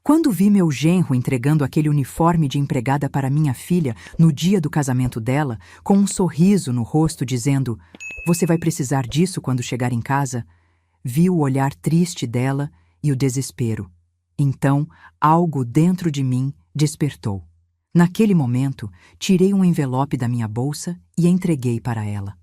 Quando vi meu genro entregando aquele uniforme de empregada para minha filha no dia do casamento dela, com um sorriso no rosto dizendo: "Você vai precisar disso quando chegar em casa", vi o olhar triste dela e o desespero. Então, algo dentro de mim despertou. Naquele momento, tirei um envelope da minha bolsa e entreguei para ela.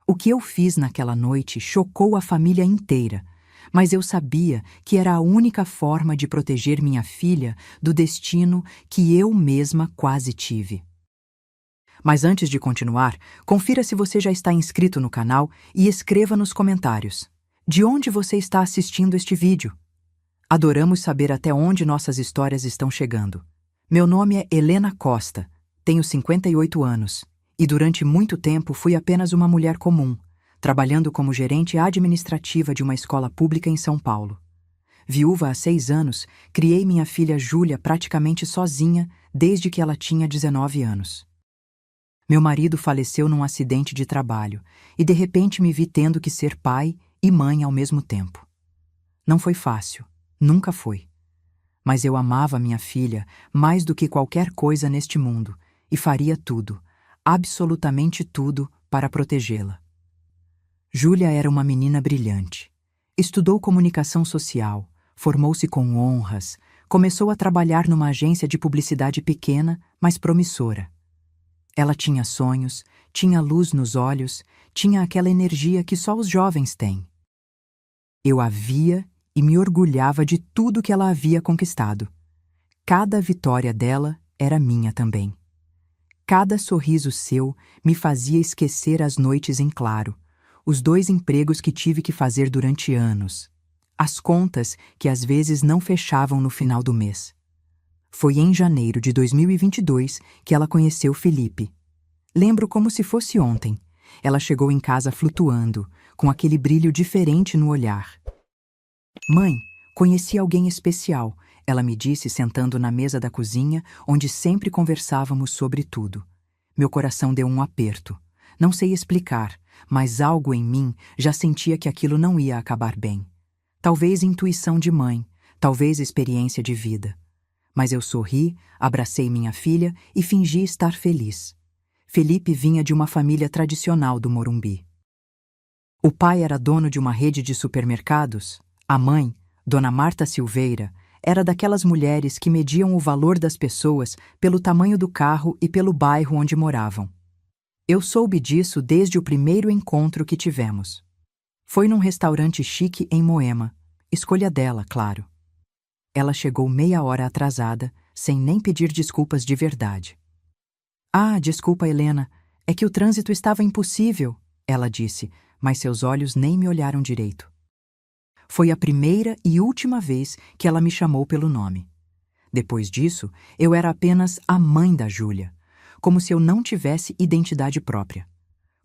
O que eu fiz naquela noite chocou a família inteira, mas eu sabia que era a única forma de proteger minha filha do destino que eu mesma quase tive. Mas antes de continuar, confira se você já está inscrito no canal e escreva nos comentários: de onde você está assistindo este vídeo? Adoramos saber até onde nossas histórias estão chegando. Meu nome é Helena Costa, tenho 58 anos e durante muito tempo fui apenas uma mulher comum, trabalhando como gerente administrativa de uma escola pública em São Paulo. Viúva há 6 anos, criei minha filha Júlia praticamente sozinha desde que ela tinha 19 anos. Meu marido faleceu num acidente de trabalho e de repente me vi tendo que ser pai e mãe ao mesmo tempo. Não foi fácil, nunca foi. Mas eu amava minha filha mais do que qualquer coisa neste mundo e faria tudo, absolutamente tudo, para protegê-la. Júlia era uma menina brilhante. Estudou comunicação social, formou-se com honras, começou a trabalhar numa agência de publicidade pequena, mas promissora. Ela tinha sonhos, tinha luz nos olhos, tinha aquela energia que só os jovens têm. Eu a via e me orgulhava de tudo que ela havia conquistado. Cada vitória dela era minha também. Cada sorriso seu me fazia esquecer as noites em claro, os 2 empregos que tive que fazer durante anos, as contas que às vezes não fechavam no final do mês. Foi em janeiro de 2022 que ela conheceu Felipe. Lembro como se fosse ontem. Ela chegou em casa flutuando, com aquele brilho diferente no olhar. "Mãe, conheci alguém especial", ela me disse sentando na mesa da cozinha, onde sempre conversávamos sobre tudo. Meu coração deu um aperto. Não sei explicar, mas algo em mim já sentia que aquilo não ia acabar bem. Talvez intuição de mãe, talvez experiência de vida. Mas eu sorri, abracei minha filha e fingi estar feliz. Felipe vinha de uma família tradicional do Morumbi. O pai era dono de uma rede de supermercados. A mãe, Dona Marta Silveira, era daquelas mulheres que mediam o valor das pessoas pelo tamanho do carro e pelo bairro onde moravam. Eu soube disso desde o primeiro encontro que tivemos. Foi num restaurante chique em Moema. Escolha dela, claro. Ela chegou meia hora atrasada, sem nem pedir desculpas de verdade. "Ah, desculpa, Helena, é que o trânsito estava impossível", ela disse, mas seus olhos nem me olharam direito. Foi a primeira e última vez que ela me chamou pelo nome. Depois disso, eu era apenas a mãe da Júlia, como se eu não tivesse identidade própria.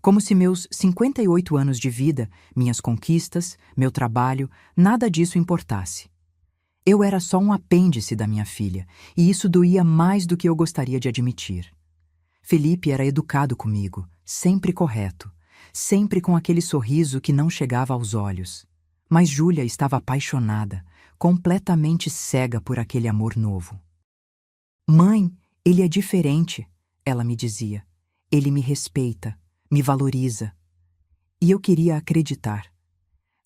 Como se meus 58 anos de vida, minhas conquistas, meu trabalho, nada disso importasse. Eu era só um apêndice da minha filha, e isso doía mais do que eu gostaria de admitir. Felipe era educado comigo, sempre correto, sempre com aquele sorriso que não chegava aos olhos. Mas Júlia estava apaixonada, completamente cega por aquele amor novo. "Mãe, ele é diferente", ela me dizia. "Ele me respeita, me valoriza." E eu queria acreditar.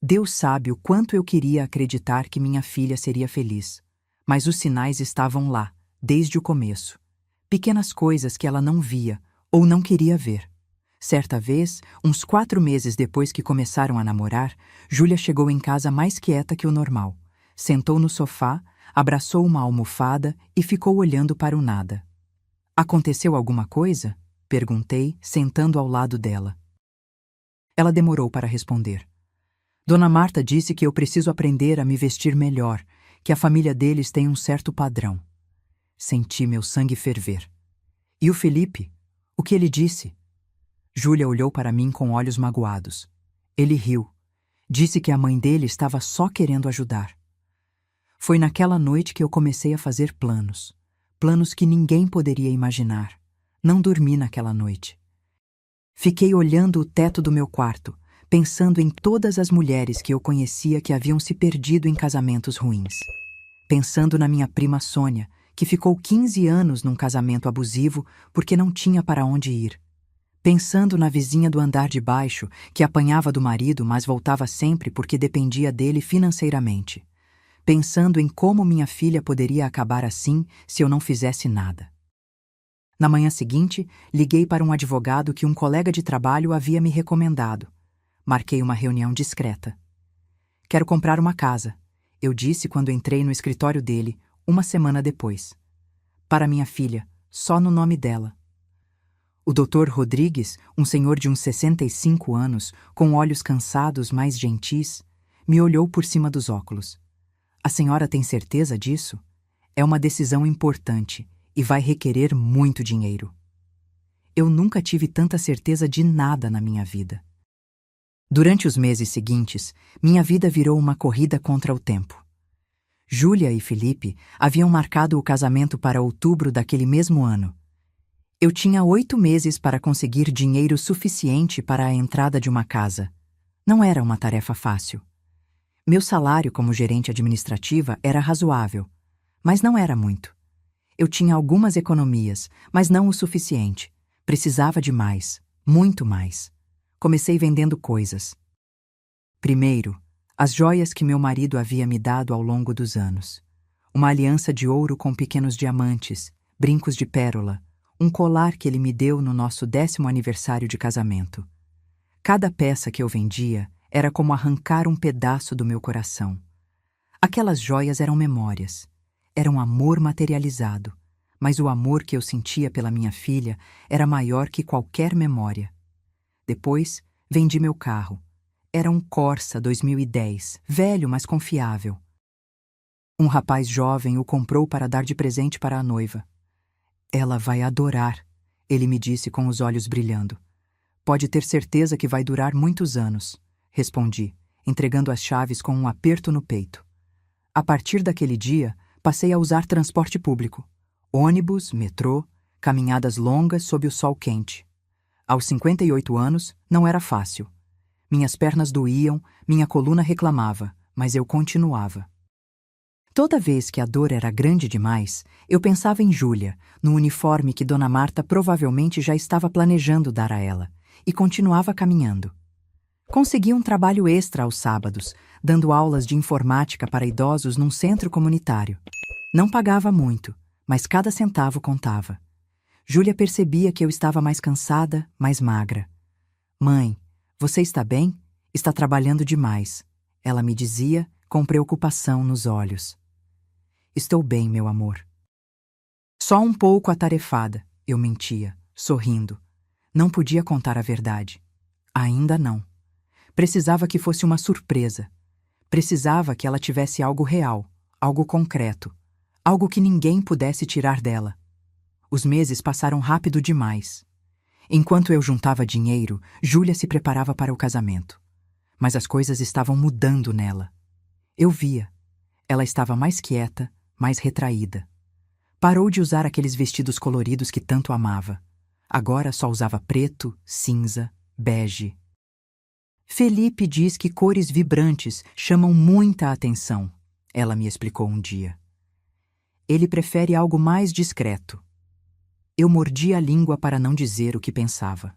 Deus sabe o quanto eu queria acreditar que minha filha seria feliz. Mas os sinais estavam lá, desde o começo. Pequenas coisas que ela não via ou não queria ver. Certa vez, uns 4 meses depois que começaram a namorar, Júlia chegou em casa mais quieta que o normal. Sentou no sofá, abraçou uma almofada e ficou olhando para o nada. "Aconteceu alguma coisa?", perguntei, sentando ao lado dela. Ela demorou para responder. "Dona Marta disse que eu preciso aprender a me vestir melhor, que a família deles tem um certo padrão." Senti meu sangue ferver. "E o Felipe? O que ele disse?" Júlia olhou para mim com olhos magoados. Ele riu. Disse que a mãe dele estava só querendo ajudar. Foi naquela noite que eu comecei a fazer planos. Planos que ninguém poderia imaginar. Não dormi naquela noite. Fiquei olhando o teto do meu quarto, pensando em todas as mulheres que eu conhecia que haviam se perdido em casamentos ruins. pensando na minha prima Sônia, que ficou 15 anos num casamento abusivo porque não tinha para onde ir. Pensando na vizinha do andar de baixo, que apanhava do marido, mas voltava sempre porque dependia dele financeiramente. Pensando em como minha filha poderia acabar assim se eu não fizesse nada. Na manhã seguinte, liguei para um advogado que um colega de trabalho havia me recomendado. Marquei uma reunião discreta. Quero comprar uma casa, eu disse quando entrei no escritório dele, uma semana depois. Para minha filha, só no nome dela. O Dr. Rodrigues, um senhor de uns 65 anos, com olhos cansados, mas gentis, me olhou por cima dos óculos. A senhora tem certeza disso? É uma decisão importante e vai requerer muito dinheiro. Eu nunca tive tanta certeza de nada na minha vida. Durante os meses seguintes, minha vida virou uma corrida contra o tempo. Júlia e Felipe haviam marcado o casamento para outubro daquele mesmo ano. Eu tinha 8 meses para conseguir dinheiro suficiente para a entrada de uma casa. Não era uma tarefa fácil. Meu salário como gerente administrativa era razoável, mas não era muito. Eu tinha algumas economias, mas não o suficiente. Precisava de mais, muito mais. Comecei vendendo coisas. Primeiro, as joias que meu marido havia me dado ao longo dos anos. Uma aliança de ouro com pequenos diamantes, brincos de pérola, um colar que ele me deu no nosso 10º aniversário de casamento. Cada peça que eu vendia era como arrancar um pedaço do meu coração. Aquelas joias eram memórias. Era um amor materializado, mas o amor que eu sentia pela minha filha era maior que qualquer memória. Depois, vendi meu carro. Era um Corsa 2010, velho, mas confiável. Um rapaz jovem o comprou para dar de presente para a noiva. Ela vai adorar, ele me disse com os olhos brilhando. Pode ter certeza que vai durar muitos anos, respondi, entregando as chaves com um aperto no peito. A partir daquele dia, passei a usar transporte público. Ônibus, metrô, caminhadas longas sob o sol quente. Aos 58 anos, não era fácil. Minhas pernas doíam, minha coluna reclamava, mas eu continuava. Toda vez que a dor era grande demais, eu pensava em Júlia, no uniforme que Dona Marta provavelmente já estava planejando dar a ela, e continuava caminhando. Consegui um trabalho extra aos sábados, dando aulas de informática para idosos num centro comunitário. Não pagava muito, mas cada centavo contava. Júlia percebia que eu estava mais cansada, mais magra. Mãe, você está bem? Está trabalhando demais, ela me dizia, com preocupação nos olhos. Estou bem, meu amor. Só um pouco atarefada, eu mentia, sorrindo. Não podia contar a verdade. Ainda não. Precisava que fosse uma surpresa. Precisava que ela tivesse algo real, algo concreto, algo que ninguém pudesse tirar dela. Os meses passaram rápido demais. Enquanto eu juntava dinheiro, Júlia se preparava para o casamento. Mas as coisas estavam mudando nela. Eu via. Ela estava mais quieta, mais retraída. Parou de usar aqueles vestidos coloridos que tanto amava. Agora só usava preto, cinza, bege. Felipe diz que cores vibrantes chamam muita atenção, ela me explicou um dia. Ele prefere algo mais discreto. Eu mordi a língua para não dizer o que pensava.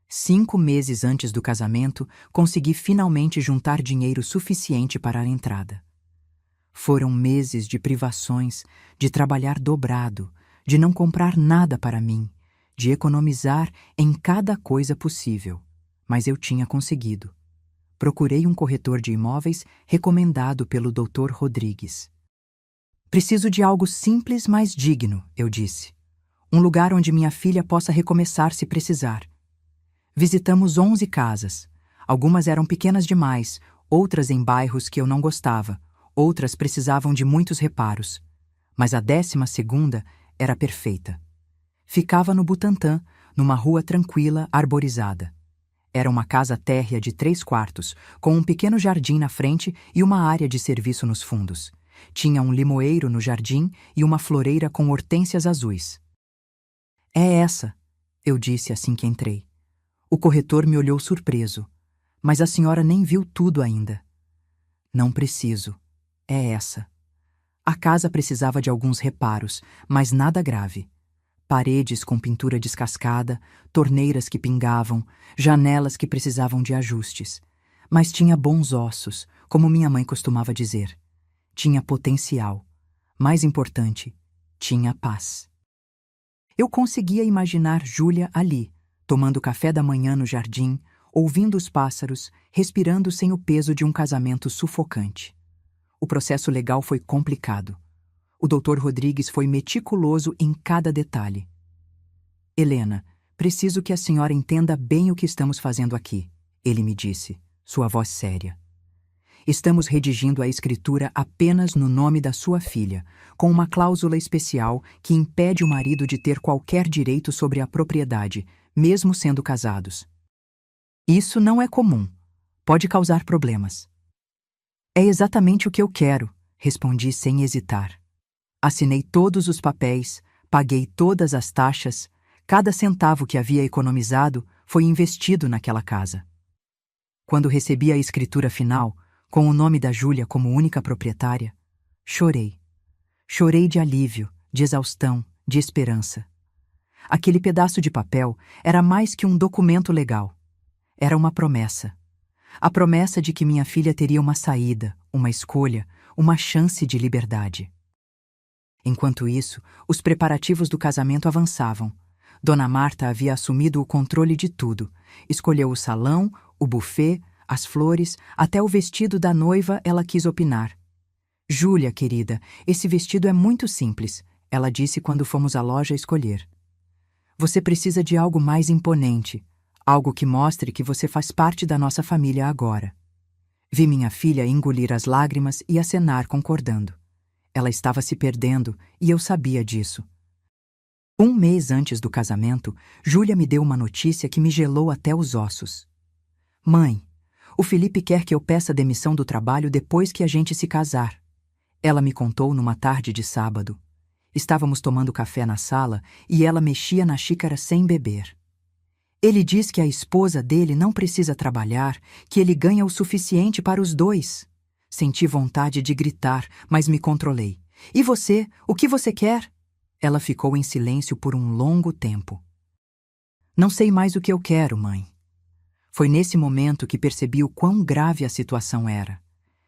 5 meses antes do casamento, consegui finalmente juntar dinheiro suficiente para a entrada. Foram meses de privações, de trabalhar dobrado, de não comprar nada para mim, de economizar em cada coisa possível. Mas eu tinha conseguido. Procurei um corretor de imóveis recomendado pelo Dr. Rodrigues. Preciso de algo simples, mas digno, eu disse. Um lugar onde minha filha possa recomeçar se precisar. Visitamos 11 casas. Algumas eram pequenas demais, outras em bairros que eu não gostava, outras precisavam de muitos reparos. Mas a 12ª era perfeita. Ficava no Butantã, numa rua tranquila, arborizada. Era uma casa térrea de 3 quartos, com um pequeno jardim na frente e uma área de serviço nos fundos. Tinha um limoeiro no jardim e uma floreira com hortênsias azuis. É essa, eu disse assim que entrei. O corretor me olhou surpreso. Mas a senhora nem viu tudo ainda. Não preciso. É essa. A casa precisava de alguns reparos, mas nada grave. Paredes com pintura descascada, torneiras que pingavam, janelas que precisavam de ajustes. Mas tinha bons ossos, como minha mãe costumava dizer. Tinha potencial. Mais importante, tinha paz. Eu conseguia imaginar Júlia ali, tomando café da manhã no jardim, ouvindo os pássaros, respirando sem o peso de um casamento sufocante. O processo legal foi complicado. O Dr. Rodrigues foi meticuloso em cada detalhe. Helena, preciso que a senhora entenda bem o que estamos fazendo aqui, ele me disse, sua voz séria. Estamos redigindo a escritura apenas no nome da sua filha, com uma cláusula especial que impede o marido de ter qualquer direito sobre a propriedade, mesmo sendo casados. Isso não é comum. Pode causar problemas. É exatamente o que eu quero, respondi sem hesitar. Assinei todos os papéis, paguei todas as taxas, cada centavo que havia economizado foi investido naquela casa. Quando recebi a escritura final, com o nome da Júlia como única proprietária, chorei. Chorei de alívio, de exaustão, de esperança. Aquele pedaço de papel era mais que um documento legal. Era uma promessa. A promessa de que minha filha teria uma saída, uma escolha, uma chance de liberdade. Enquanto isso, os preparativos do casamento avançavam. Dona Marta havia assumido o controle de tudo. Escolheu o salão, o buffet, as flores, até o vestido da noiva ela quis opinar. Júlia, querida, esse vestido é muito simples, ela disse quando fomos à loja escolher. Você precisa de algo mais imponente, algo que mostre que você faz parte da nossa família agora. Vi minha filha engolir as lágrimas e acenar concordando. Ela estava se perdendo e eu sabia disso. Um mês antes do casamento, Júlia me deu uma notícia que me gelou até os ossos. Mãe, o Felipe quer que eu peça demissão do trabalho depois que a gente se casar. Ela me contou numa tarde de sábado. Estávamos tomando café na sala e ela mexia na xícara sem beber. Ele diz que a esposa dele não precisa trabalhar, que ele ganha o suficiente para os dois. Senti vontade de gritar, mas me controlei. E você? O que você quer? Ela ficou em silêncio por um longo tempo. Não sei mais o que eu quero, mãe. Foi nesse momento que percebi o quão grave a situação era.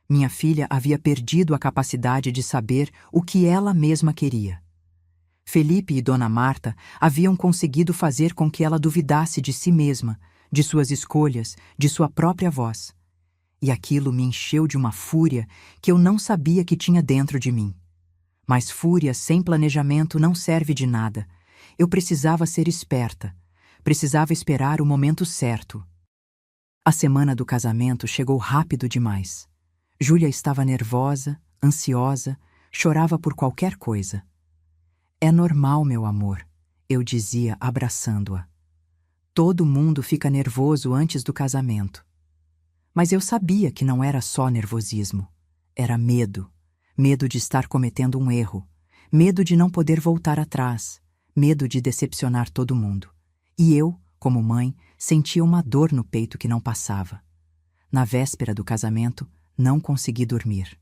Minha filha havia perdido a capacidade de saber o que ela mesma queria. Felipe e Dona Marta haviam conseguido fazer com que ela duvidasse de si mesma, de suas escolhas, de sua própria voz. E aquilo me encheu de uma fúria que eu não sabia que tinha dentro de mim. Mas fúria sem planejamento não serve de nada. Eu precisava ser esperta. Precisava esperar o momento certo. A semana do casamento chegou rápido demais. Júlia estava nervosa, ansiosa, chorava por qualquer coisa. É normal, meu amor, eu dizia abraçando-a. Todo mundo fica nervoso antes do casamento. Mas eu sabia que não era só nervosismo. Era medo. Medo de estar cometendo um erro. Medo de não poder voltar atrás. Medo de decepcionar todo mundo. E eu, como mãe, sentia uma dor no peito que não passava. Na véspera do casamento, não consegui dormir.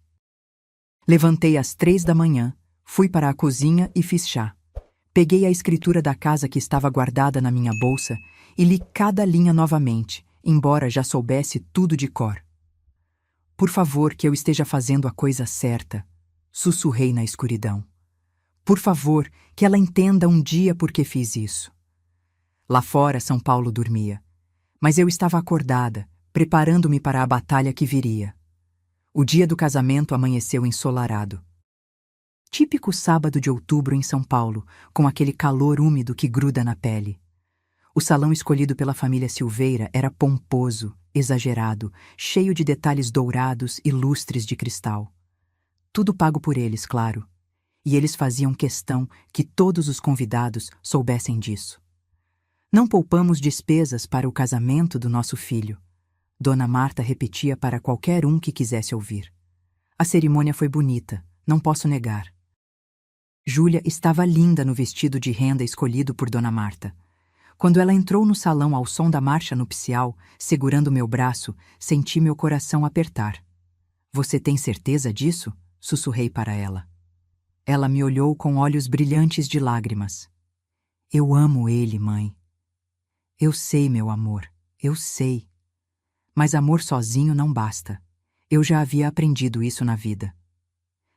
Levantei às 3 da manhã, fui para a cozinha e fiz chá. Peguei a escritura da casa que estava guardada na minha bolsa e li cada linha novamente, embora já soubesse tudo de cor. Por favor, que eu esteja fazendo a coisa certa, sussurrei na escuridão. Por favor, que ela entenda um dia por que fiz isso. Lá fora, São Paulo dormia. Mas eu estava acordada, preparando-me para a batalha que viria. O dia do casamento amanheceu ensolarado. Típico sábado de outubro em São Paulo, com aquele calor úmido que gruda na pele. O salão escolhido pela família Silveira era pomposo, exagerado, cheio de detalhes dourados e lustres de cristal. Tudo pago por eles, claro. E eles faziam questão que todos os convidados soubessem disso. Não poupamos despesas para o casamento do nosso filho. Dona Marta repetia para qualquer um que quisesse ouvir. A cerimônia foi bonita, não posso negar. Júlia estava linda no vestido de renda escolhido por Dona Marta. Quando ela entrou no salão ao som da marcha nupcial, segurando meu braço, senti meu coração apertar. Você tem certeza disso? Sussurrei para ela. Ela me olhou com olhos brilhantes de lágrimas. Eu amo ele, mãe. Eu sei, meu amor, eu sei. Mas amor sozinho não basta. Eu já havia aprendido isso na vida.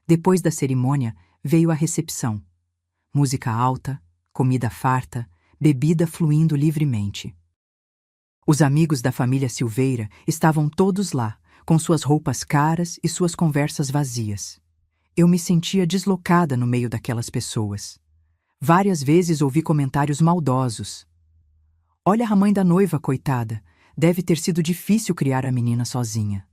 Depois da cerimônia, veio a recepção. Música alta, comida farta, bebida fluindo livremente. Os amigos da família Silveira estavam todos lá, com suas roupas caras e suas conversas vazias. Eu me sentia deslocada no meio daquelas pessoas. Várias vezes ouvi comentários maldosos. Olha a mãe da noiva, coitada. Deve ter sido difícil criar a menina sozinha.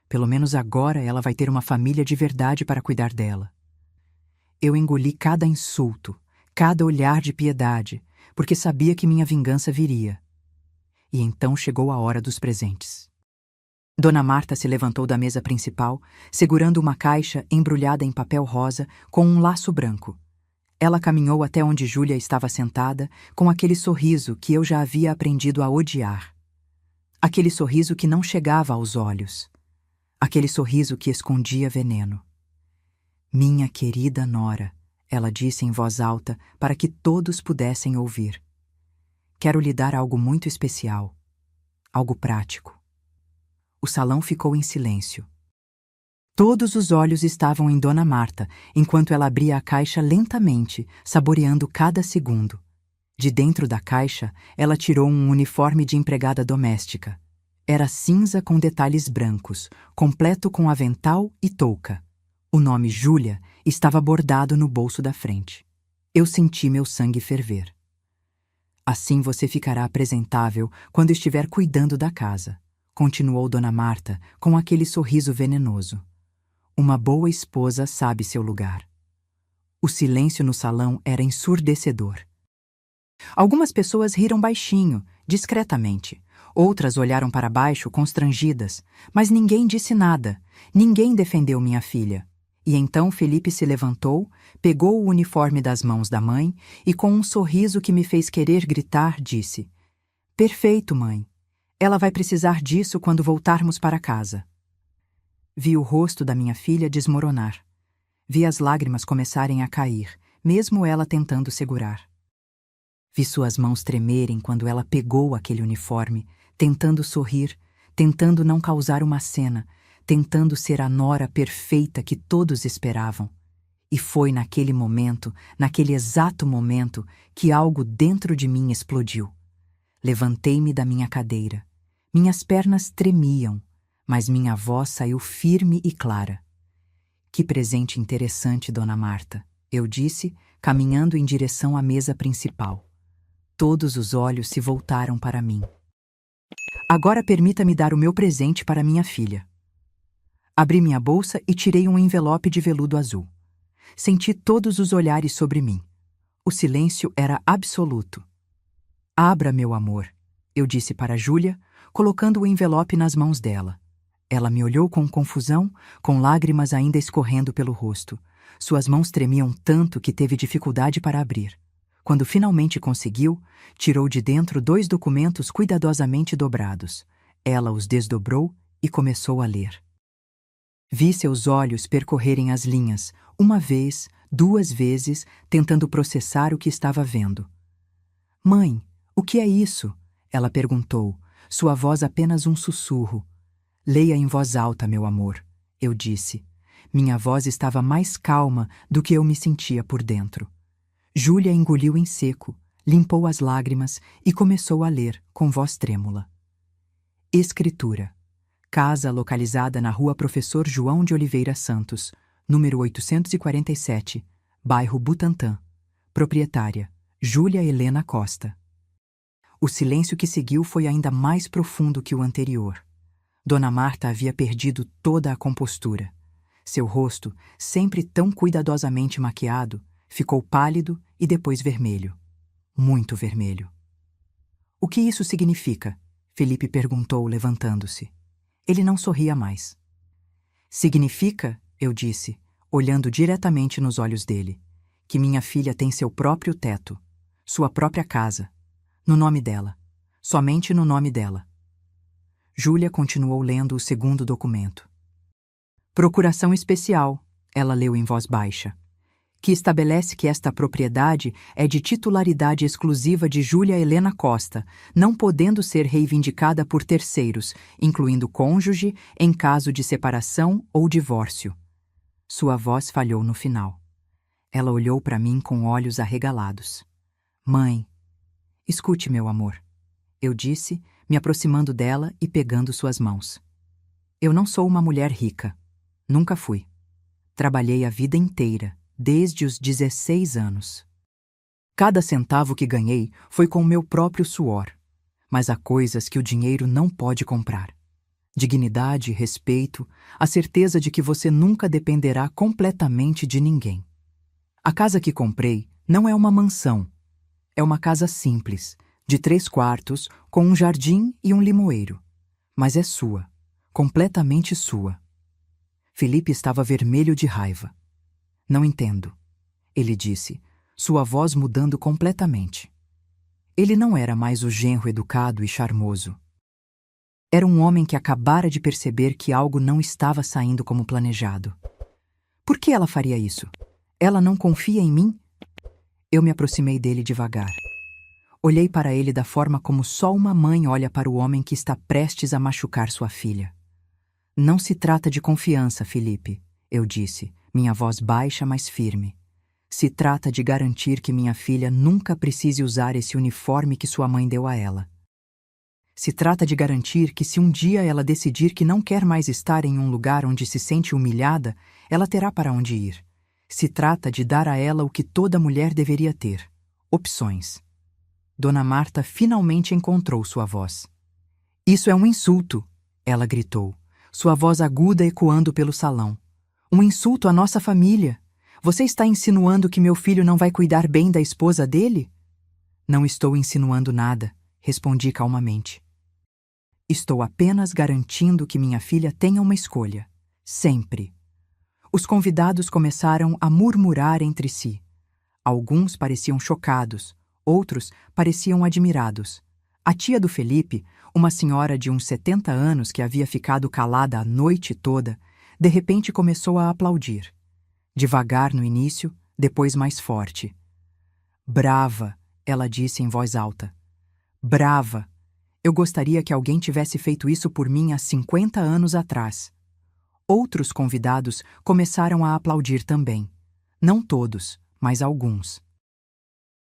Pelo menos agora ela vai ter uma família de verdade para cuidar dela. Eu engoli cada insulto, cada olhar de piedade, porque sabia que minha vingança viria. E então chegou a hora dos presentes. Dona Marta se levantou da mesa principal, segurando uma caixa embrulhada em papel rosa com um laço branco. Ela caminhou até onde Júlia estava sentada, com aquele sorriso que eu já havia aprendido a odiar. Aquele sorriso que não chegava aos olhos. Aquele sorriso que escondia veneno. Minha querida nora, ela disse em voz alta para que todos pudessem ouvir. Quero lhe dar algo muito especial. Algo prático. O salão ficou em silêncio. Todos os olhos estavam em Dona Marta, enquanto ela abria a caixa lentamente, saboreando cada segundo. De dentro da caixa, ela tirou um uniforme de empregada doméstica. Era cinza com detalhes brancos, completo com avental e touca. O nome Júlia estava bordado no bolso da frente. Eu senti meu sangue ferver. Assim você ficará apresentável quando estiver cuidando da casa, continuou Dona Marta com aquele sorriso venenoso. Uma boa esposa sabe seu lugar. O silêncio no salão era ensurdecedor. Algumas pessoas riram baixinho, discretamente. Outras olharam para baixo, constrangidas, mas ninguém disse nada, ninguém defendeu minha filha. E então Felipe se levantou, pegou o uniforme das mãos da mãe e, com um sorriso que me fez querer gritar, disse: Perfeito, mãe. Ela vai precisar disso quando voltarmos para casa. Vi o rosto da minha filha desmoronar. Vi as lágrimas começarem a cair, mesmo ela tentando segurar. Vi suas mãos tremerem quando ela pegou aquele uniforme, tentando sorrir, tentando não causar uma cena, tentando ser a nora perfeita que todos esperavam. E foi naquele momento, naquele exato momento, que algo dentro de mim explodiu. Levantei-me da minha cadeira. Minhas pernas tremiam, mas minha voz saiu firme e clara. Que presente interessante, Dona Marta, eu disse, caminhando em direção à mesa principal. Todos os olhos se voltaram para mim. Agora permita-me dar o meu presente para minha filha. Abri minha bolsa e tirei um envelope de veludo azul. Senti todos os olhares sobre mim. O silêncio era absoluto. Abra, meu amor, eu disse para Júlia, colocando o envelope nas mãos dela. Ela me olhou com confusão, com lágrimas ainda escorrendo pelo rosto. Suas mãos tremiam tanto que teve dificuldade para abrir. Quando finalmente conseguiu, tirou de dentro 2 documentos cuidadosamente dobrados. Ela os desdobrou e começou a ler. Vi seus olhos percorrerem as linhas, uma vez, 2 vezes, tentando processar o que estava vendo. Mãe, o que é isso? Ela perguntou, sua voz apenas um sussurro. Leia em voz alta, meu amor, eu disse. Minha voz estava mais calma do que eu me sentia por dentro. Júlia engoliu em seco, limpou as lágrimas e começou a ler, com voz trêmula. Escritura. Casa localizada na Rua Professor João de Oliveira Santos, número 847, bairro Butantã. Proprietária, Júlia Helena Costa. O silêncio que seguiu foi ainda mais profundo que o anterior. Dona Marta havia perdido toda a compostura. Seu rosto, sempre tão cuidadosamente maquiado, ficou pálido e depois vermelho. Muito vermelho. O que isso significa? Felipe perguntou, levantando-se. Ele não sorria mais. Significa, eu disse, olhando diretamente nos olhos dele, que minha filha tem seu próprio teto, sua própria casa, no nome dela, somente no nome dela. Júlia continuou lendo o segundo documento. Procuração especial, ela leu em voz baixa. que estabelece que esta propriedade é de titularidade exclusiva de Júlia Helena Costa, não podendo ser reivindicada por terceiros, incluindo cônjuge, em caso de separação ou divórcio. Sua voz falhou no final. Ela olhou para mim com olhos arregalados. Mãe, escute, meu amor, eu disse, me aproximando dela e pegando suas mãos. Eu não sou uma mulher rica. Nunca fui. Trabalhei a vida inteira, desde os 16 anos. Cada centavo que ganhei foi com o meu próprio suor, mas há coisas que o dinheiro não pode comprar. Dignidade, respeito, a certeza de que você nunca dependerá completamente de ninguém. A casa que comprei não é uma mansão. É uma casa simples, de 3 quartos, com um jardim e um limoeiro. Mas é sua, completamente sua. Felipe estava vermelho de raiva. Não entendo, ele disse, sua voz mudando completamente. Ele não era mais o genro educado e charmoso. Era um homem que acabara de perceber que algo não estava saindo como planejado. Por que ela faria isso? Ela não confia em mim? Eu me aproximei dele devagar. Olhei para ele da forma como só uma mãe olha para o homem que está prestes a machucar sua filha. Não se trata de confiança, Felipe, eu disse, minha voz baixa, mas firme. Se trata de garantir que minha filha nunca precise usar esse uniforme que sua mãe deu a ela. Se trata de garantir que se um dia ela decidir que não quer mais estar em um lugar onde se sente humilhada, ela terá para onde ir. Se trata de dar a ela o que toda mulher deveria ter: opções. Dona Marta finalmente encontrou sua voz. Isso é um insulto, ela gritou, sua voz aguda ecoando pelo salão. Um insulto à nossa família. Você está insinuando que meu filho não vai cuidar bem da esposa dele? Não estou insinuando nada, respondi calmamente. Estou apenas garantindo que minha filha tenha uma escolha. Sempre. Os convidados começaram a murmurar entre si. Alguns pareciam chocados, outros pareciam admirados. A tia do Felipe, uma senhora de uns 70 anos que havia ficado calada a noite toda, de repente começou a aplaudir. Devagar no início, depois mais forte. Brava, ela disse em voz alta. Brava. Eu gostaria que alguém tivesse feito isso por mim há 50 anos atrás. Outros convidados começaram a aplaudir também. Não todos, mas alguns.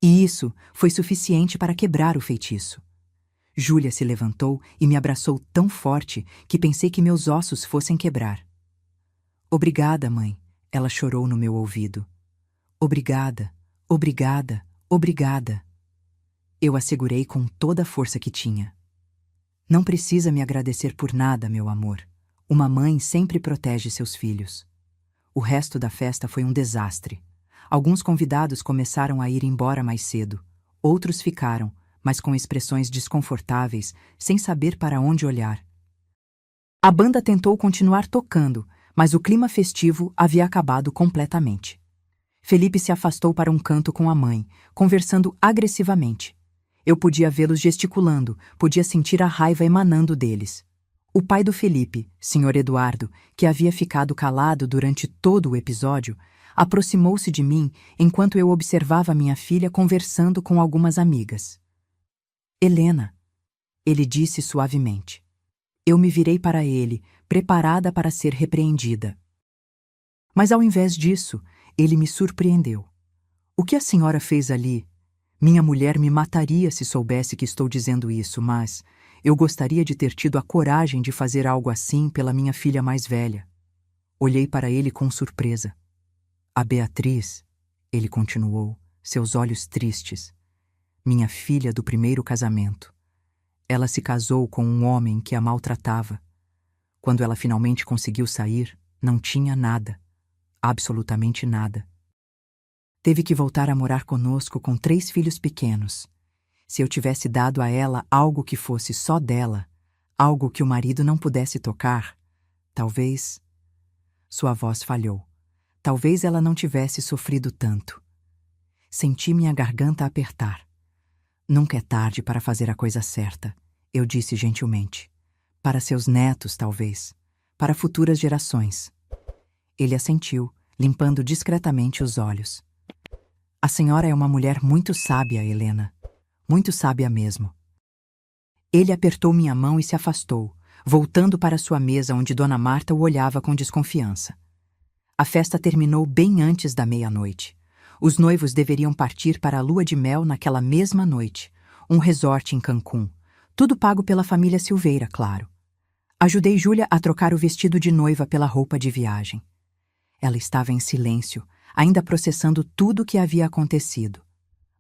E isso foi suficiente para quebrar o feitiço. Júlia se levantou e me abraçou tão forte que pensei que meus ossos fossem quebrar. Obrigada, mãe, ela chorou no meu ouvido. Obrigada, obrigada, obrigada. Eu a segurei com toda a força que tinha. Não precisa me agradecer por nada, meu amor. Uma mãe sempre protege seus filhos. O resto da festa foi um desastre. Alguns convidados começaram a ir embora mais cedo. Outros ficaram, mas com expressões desconfortáveis, sem saber para onde olhar. A banda tentou continuar tocando, mas o clima festivo havia acabado completamente. Felipe se afastou para um canto com a mãe, conversando agressivamente. Eu podia vê-los gesticulando, podia sentir a raiva emanando deles. O pai do Felipe, Sr. Eduardo, que havia ficado calado durante todo o episódio, aproximou-se de mim enquanto eu observava minha filha conversando com algumas amigas. Helena, ele disse suavemente. Eu me virei para ele, preparada para ser repreendida. Mas ao invés disso, ele me surpreendeu. O que a senhora fez ali? Minha mulher me mataria se soubesse que estou dizendo isso, mas eu gostaria de ter tido a coragem de fazer algo assim pela minha filha mais velha. Olhei para ele com surpresa. A Beatriz, ele continuou, seus olhos tristes. Minha filha do primeiro casamento. Ela se casou com um homem que a maltratava. Quando ela finalmente conseguiu sair, não tinha nada. Absolutamente nada. Teve que voltar a morar conosco com 3 filhos pequenos. Se eu tivesse dado a ela algo que fosse só dela, algo que o marido não pudesse tocar, talvez... Sua voz falhou. Talvez ela não tivesse sofrido tanto. Senti minha garganta apertar. Nunca é tarde para fazer a coisa certa, eu disse gentilmente. Para seus netos, talvez. Para futuras gerações. Ele assentiu, limpando discretamente os olhos. A senhora é uma mulher muito sábia, Helena. Muito sábia mesmo. Ele apertou minha mão e se afastou, voltando para sua mesa onde Dona Marta o olhava com desconfiança. A festa terminou bem antes da meia-noite. Os noivos deveriam partir para a lua de mel naquela mesma noite, um resort em Cancún. Tudo pago pela família Silveira, claro. Ajudei Júlia a trocar o vestido de noiva pela roupa de viagem. Ela estava em silêncio, ainda processando tudo o que havia acontecido.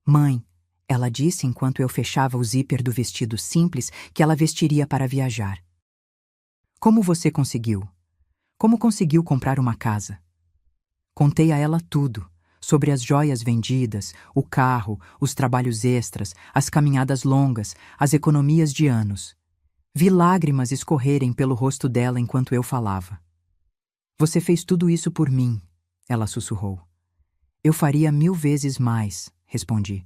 Mãe, ela disse enquanto eu fechava o zíper do vestido simples que ela vestiria para viajar. Como você conseguiu? Como conseguiu comprar uma casa? Contei a ela tudo, sobre as joias vendidas, o carro, os trabalhos extras, as caminhadas longas, as economias de anos. Vi lágrimas escorrerem pelo rosto dela enquanto eu falava. Você fez tudo isso por mim, ela sussurrou. Eu faria 1000 vezes mais, respondi.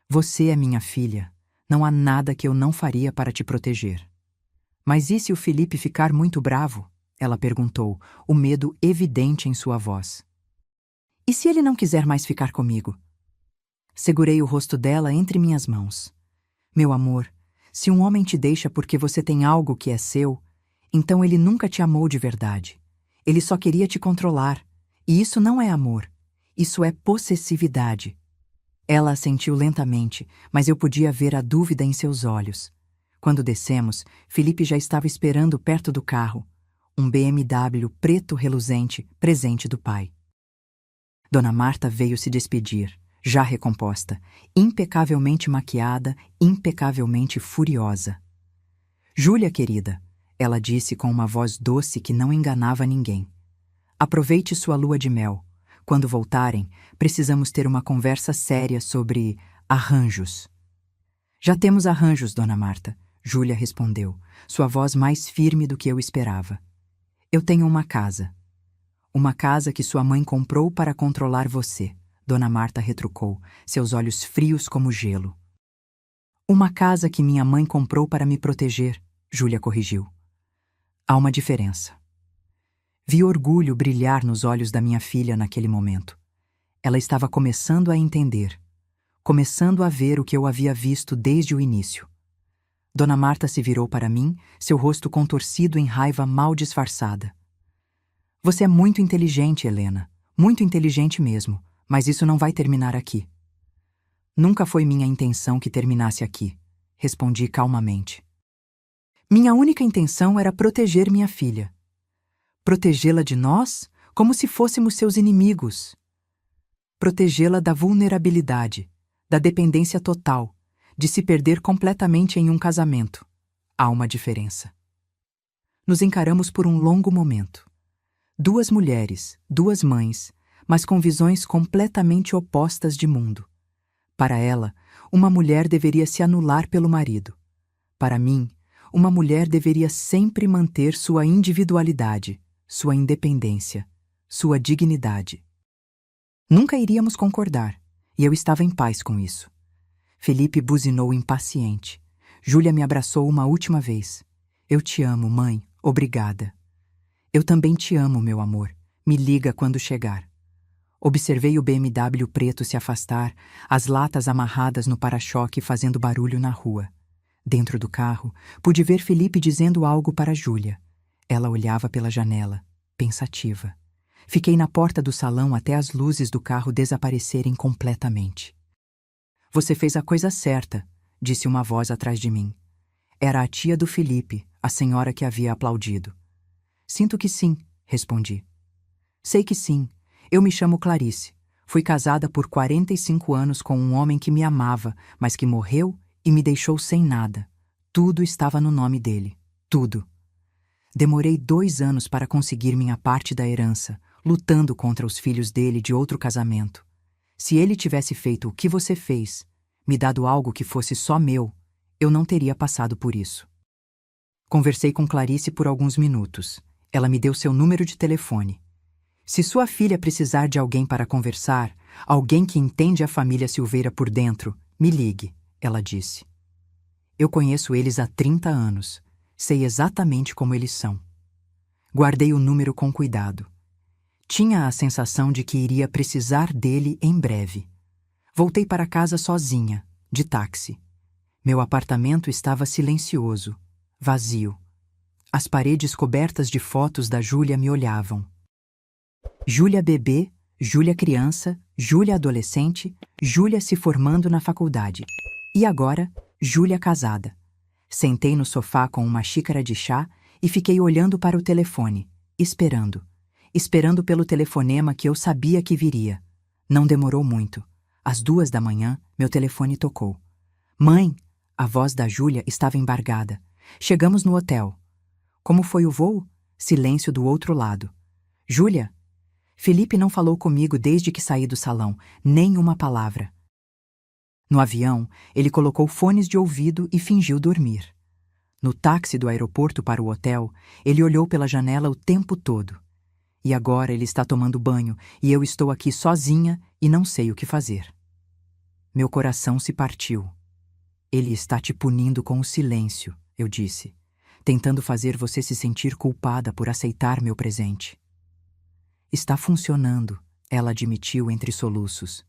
Você é minha filha. Não há nada que eu não faria para te proteger. Mas e se o Felipe ficar muito bravo? Ela perguntou, o medo evidente em sua voz. E se ele não quiser mais ficar comigo? Segurei o rosto dela entre minhas mãos. Meu amor, se um homem te deixa porque você tem algo que é seu, então ele nunca te amou de verdade. Ele só queria te controlar. E isso não é amor. Isso é possessividade. Ela assentiu lentamente, mas eu podia ver a dúvida em seus olhos. Quando descemos, Felipe já estava esperando perto do carro. Um BMW preto reluzente, presente do pai. Dona Marta veio se despedir, já recomposta, impecavelmente maquiada, impecavelmente furiosa. Júlia, querida, ela disse com uma voz doce que não enganava ninguém. Aproveite sua lua de mel. Quando voltarem, precisamos ter uma conversa séria sobre arranjos. Já temos arranjos, Dona Marta, Júlia respondeu, sua voz mais firme do que eu esperava. Eu tenho uma casa. Uma casa que sua mãe comprou para controlar você, Dona Marta retrucou, seus olhos frios como gelo. Uma casa que minha mãe comprou para me proteger, Júlia corrigiu. Há uma diferença. Vi orgulho brilhar nos olhos da minha filha naquele momento. Ela estava começando a entender, começando a ver o que eu havia visto desde o início. Dona Marta se virou para mim, seu rosto contorcido em raiva mal disfarçada. Você é muito inteligente, Helena, muito inteligente mesmo, mas isso não vai terminar aqui. Nunca foi minha intenção que terminasse aqui, respondi calmamente. Minha única intenção era proteger minha filha. Protegê-la de nós como se fôssemos seus inimigos. Protegê-la da vulnerabilidade, da dependência total, de se perder completamente em um casamento. Há uma diferença. Nos encaramos por um longo momento. 2 mulheres, 2 mães, mas com visões completamente opostas de mundo. Para ela, uma mulher deveria se anular pelo marido. Para mim, uma mulher deveria sempre manter sua individualidade, sua independência, sua dignidade. Nunca iríamos concordar, e eu estava em paz com isso. Felipe buzinou impaciente. Júlia me abraçou uma última vez. Eu te amo, mãe. Obrigada. Eu também te amo, meu amor. Me liga quando chegar. Observei o BMW preto se afastar, as latas amarradas no para-choque fazendo barulho na rua. Dentro do carro, pude ver Felipe dizendo algo para Júlia. Ela olhava pela janela, pensativa. Fiquei na porta do salão até as luzes do carro desaparecerem completamente. Você fez a coisa certa, disse uma voz atrás de mim. Era a tia do Felipe, a senhora que havia aplaudido. Sinto que sim, respondi. Sei que sim. Eu me chamo Clarice. Fui casada por 45 anos com um homem que me amava, mas que morreu e me deixou sem nada. Tudo estava no nome dele. Tudo. Demorei 2 anos para conseguir minha parte da herança, lutando contra os filhos dele de outro casamento. Se ele tivesse feito o que você fez, me dado algo que fosse só meu, eu não teria passado por isso. Conversei com Clarice por alguns minutos. Ela me deu seu número de telefone. Se sua filha precisar de alguém para conversar, alguém que entende a família Silveira por dentro, me ligue, ela disse. Eu conheço eles há 30 anos. Sei exatamente como eles são. Guardei o número com cuidado. Tinha a sensação de que iria precisar dele em breve. Voltei para casa sozinha, de táxi. Meu apartamento estava silencioso, vazio. As paredes cobertas de fotos da Júlia me olhavam. Júlia bebê, Júlia criança, Júlia adolescente, Júlia se formando na faculdade. E agora, Júlia casada. Sentei no sofá com uma xícara de chá e fiquei olhando para o telefone, esperando. Esperando pelo telefonema que eu sabia que viria. Não demorou muito. Às 2 da manhã, meu telefone tocou. Mãe! A voz da Júlia estava embargada. Chegamos no hotel. Como foi o voo? Silêncio do outro lado. Júlia? Felipe não falou comigo desde que saí do salão, nem uma palavra. No avião, ele colocou fones de ouvido e fingiu dormir. No táxi do aeroporto para o hotel, ele olhou pela janela o tempo todo. E agora ele está tomando banho e eu estou aqui sozinha e não sei o que fazer. Meu coração se partiu. Ele está te punindo com o silêncio, eu disse, tentando fazer você se sentir culpada por aceitar meu presente. Está funcionando, ela admitiu entre soluços.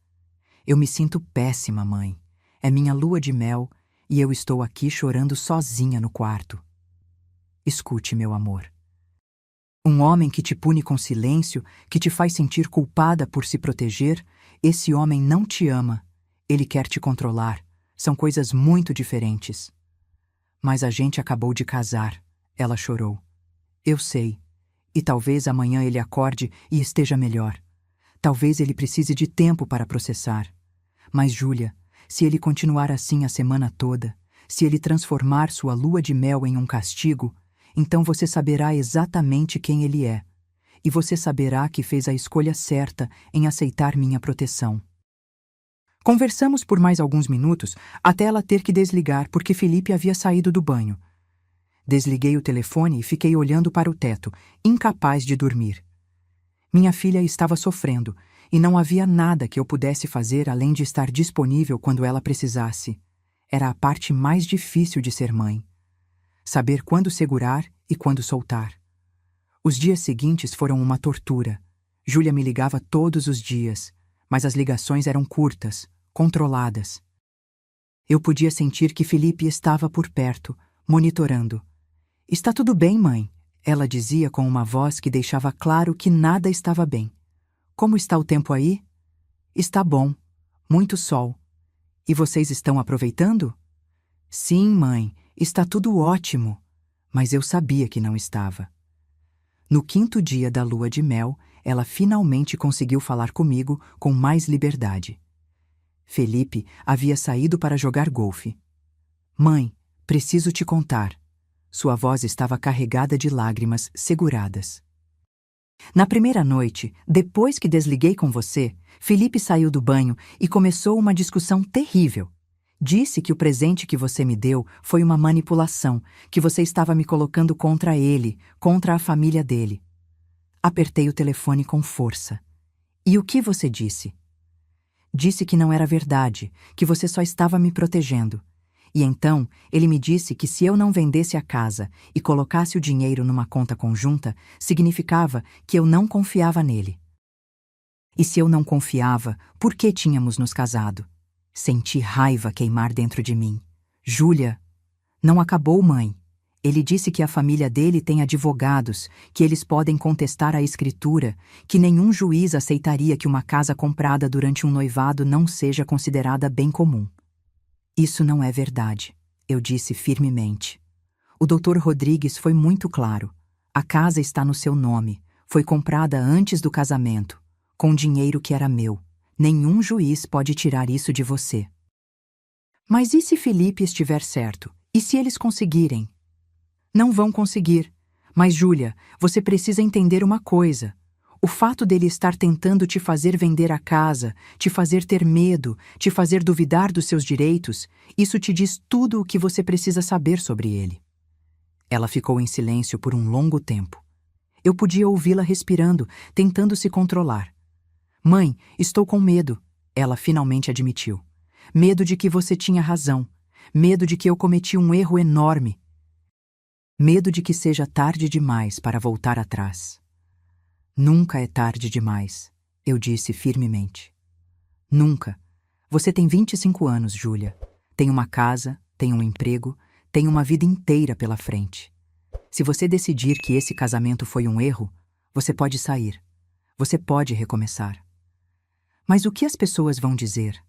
Eu me sinto péssima, mãe. É minha lua de mel e eu estou aqui chorando sozinha no quarto. Escute, meu amor. Um homem que te pune com silêncio, que te faz sentir culpada por se proteger, esse homem não te ama. Ele quer te controlar. São coisas muito diferentes. Mas a gente acabou de casar, ela chorou. Eu sei. E talvez amanhã ele acorde e esteja melhor. Talvez ele precise de tempo para processar. Mas, Júlia, se ele continuar assim a semana toda, se ele transformar sua lua de mel em um castigo, então você saberá exatamente quem ele é. E você saberá que fez a escolha certa em aceitar minha proteção. Conversamos por mais alguns minutos até ela ter que desligar porque Felipe havia saído do banho. Desliguei o telefone e fiquei olhando para o teto, incapaz de dormir. Minha filha estava sofrendo e não havia nada que eu pudesse fazer além de estar disponível quando ela precisasse. Era a parte mais difícil de ser mãe. Saber quando segurar e quando soltar. Os dias seguintes foram uma tortura. Júlia me ligava todos os dias, mas as ligações eram curtas, controladas. Eu podia sentir que Felipe estava por perto, monitorando. Está tudo bem, mãe, ela dizia com uma voz que deixava claro que nada estava bem. Como está o tempo aí? Está bom. Muito sol. E vocês estão aproveitando? Sim, mãe, está tudo ótimo. Mas eu sabia que não estava. No 5º dia da lua de mel, ela finalmente conseguiu falar comigo com mais liberdade. Felipe havia saído para jogar golfe. Mãe, preciso te contar. Sua voz estava carregada de lágrimas seguradas. Na primeira noite, depois que desliguei com você, Felipe saiu do banho e começou uma discussão terrível. Disse que o presente que você me deu foi uma manipulação, que você estava me colocando contra ele, contra a família dele. Apertei o telefone com força. E o que você disse? Disse que não era verdade, que você só estava me protegendo. E então, ele me disse que se eu não vendesse a casa e colocasse o dinheiro numa conta conjunta, significava que eu não confiava nele. E se eu não confiava, por que tínhamos nos casado? Senti raiva queimar dentro de mim. Júlia, não acabou, mãe. Ele disse que a família dele tem advogados, que eles podem contestar a escritura, que nenhum juiz aceitaria que uma casa comprada durante um noivado não seja considerada bem comum. Isso não é verdade, eu disse firmemente. O Dr. Rodrigues foi muito claro. A casa está no seu nome, foi comprada antes do casamento, com dinheiro que era meu. Nenhum juiz pode tirar isso de você. Mas e se Felipe estiver certo? E se eles conseguirem? Não vão conseguir. Mas, Júlia, você precisa entender uma coisa. O fato dele estar tentando te fazer vender a casa, te fazer ter medo, te fazer duvidar dos seus direitos, isso te diz tudo o que você precisa saber sobre ele. Ela ficou em silêncio por um longo tempo. Eu podia ouvi-la respirando, tentando se controlar. Mãe, estou com medo, ela finalmente admitiu. Medo de que você tinha razão. Medo de que eu cometi um erro enorme. Medo de que seja tarde demais para voltar atrás. Nunca é tarde demais, eu disse firmemente. Nunca. Você tem 25 anos, Júlia. Tem uma casa, tem um emprego, tem uma vida inteira pela frente. Se você decidir que esse casamento foi um erro, você pode sair. Você pode recomeçar. Mas o que as pessoas vão dizer?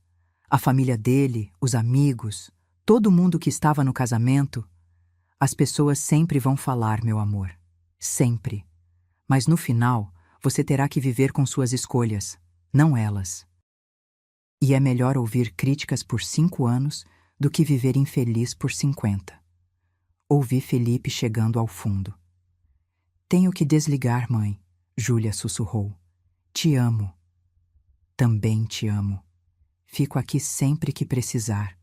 A família dele, os amigos, todo mundo que estava no casamento? As pessoas sempre vão falar, meu amor. Sempre. Mas no final, você terá que viver com suas escolhas, não elas. E é melhor ouvir críticas por 5 anos do que viver infeliz por 50. Ouvi Felipe chegando ao fundo. Tenho que desligar, mãe, Júlia sussurrou. Te amo. Também te amo. Fico aqui sempre que precisar.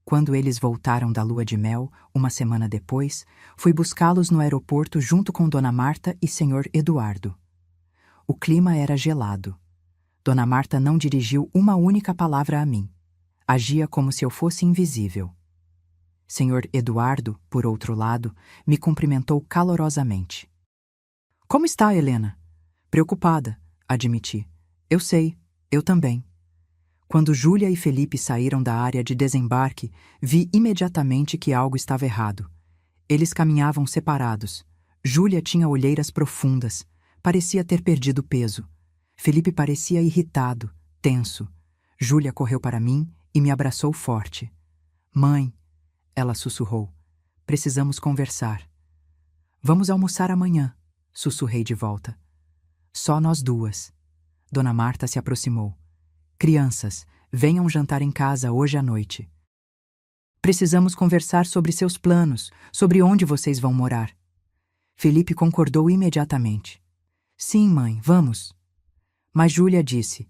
Quando eles voltaram da lua de mel, uma semana depois, fui buscá-los no aeroporto junto com Dona Marta e Senhor Eduardo. O clima era gelado. Dona Marta não dirigiu uma única palavra a mim. Agia como se eu fosse invisível. Senhor Eduardo, por outro lado, me cumprimentou calorosamente. Como está, Helena? Preocupada, admiti. Eu sei, eu também. Quando Júlia e Felipe saíram da área de desembarque, vi imediatamente que algo estava errado. Eles caminhavam separados. Júlia tinha olheiras profundas. Parecia ter perdido peso. Felipe parecia irritado, tenso. Júlia correu para mim e me abraçou forte. Mãe, ela sussurrou, precisamos conversar. Vamos almoçar amanhã, sussurrei de volta. Só nós duas. Dona Marta se aproximou. Crianças, venham jantar em casa hoje à noite. Precisamos conversar sobre seus planos, sobre onde vocês vão morar. Felipe concordou imediatamente. Sim, mãe, vamos. Mas Júlia disse,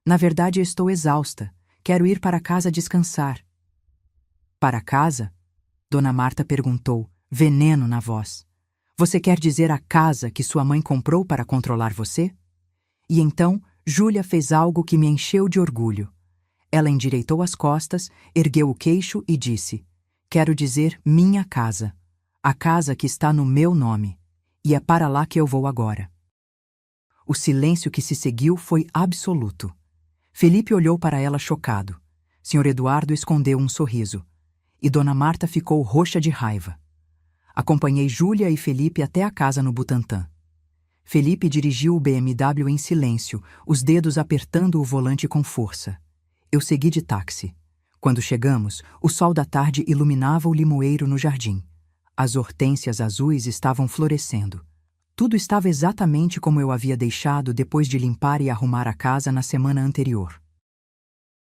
na verdade estou exausta, quero ir para casa descansar. Para casa? Dona Marta perguntou, veneno na voz. Você quer dizer a casa que sua mãe comprou para controlar você? E então, Júlia fez algo que me encheu de orgulho. Ela endireitou as costas, ergueu o queixo e disse, quero dizer minha casa, a casa que está no meu nome, e é para lá que eu vou agora. O silêncio que se seguiu foi absoluto. Felipe olhou para ela chocado. Senhor Eduardo escondeu um sorriso. E Dona Marta ficou roxa de raiva. Acompanhei Júlia e Felipe até a casa no Butantã. Felipe dirigiu o BMW em silêncio, os dedos apertando o volante com força. Eu segui de táxi. Quando chegamos, o sol da tarde iluminava o limoeiro no jardim. As hortênsias azuis estavam florescendo. Tudo estava exatamente como eu havia deixado depois de limpar e arrumar a casa na semana anterior.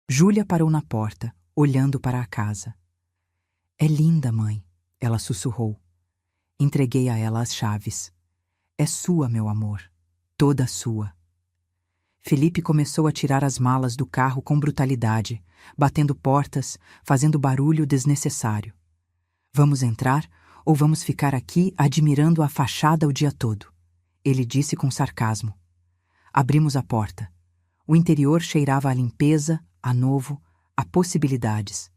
Júlia parou na porta, olhando para a casa. É linda, mãe, ela sussurrou. Entreguei a ela as chaves. É sua, meu amor, toda sua. Felipe começou a tirar as malas do carro com brutalidade, batendo portas, fazendo barulho desnecessário. Vamos entrar ou vamos ficar aqui admirando a fachada o dia todo? Ele disse com sarcasmo. Abrimos a porta. O interior cheirava a limpeza, a novo, a possibilidades.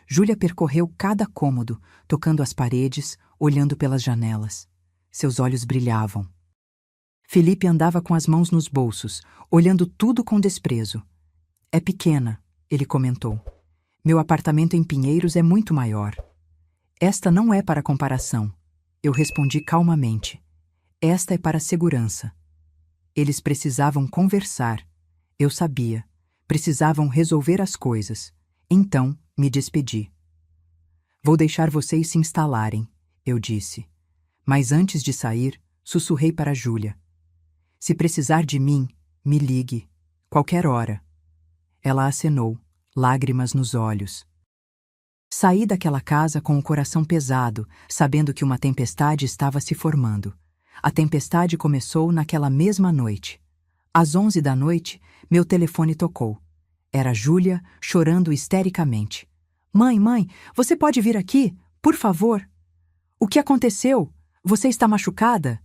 Júlia percorreu cada cômodo, tocando as paredes, olhando pelas janelas. Seus olhos brilhavam. Felipe andava com as mãos nos bolsos, olhando tudo com desprezo. É pequena, ele comentou. Meu apartamento em Pinheiros é muito maior. Esta não é para comparação. Eu respondi calmamente. Esta é para segurança. Eles precisavam conversar. Eu sabia. Precisavam resolver as coisas. Então, me despedi. Vou deixar vocês se instalarem, eu disse. Mas antes de sair, sussurrei para Júlia. Se precisar de mim, me ligue. Qualquer hora. Ela acenou, lágrimas nos olhos. Saí daquela casa com o coração pesado, sabendo que uma tempestade estava se formando. A tempestade começou naquela mesma noite. Às 11 da noite, meu telefone tocou. Era Júlia, chorando histericamente. Mãe, você pode vir aqui, por favor? O que aconteceu? Você está machucada?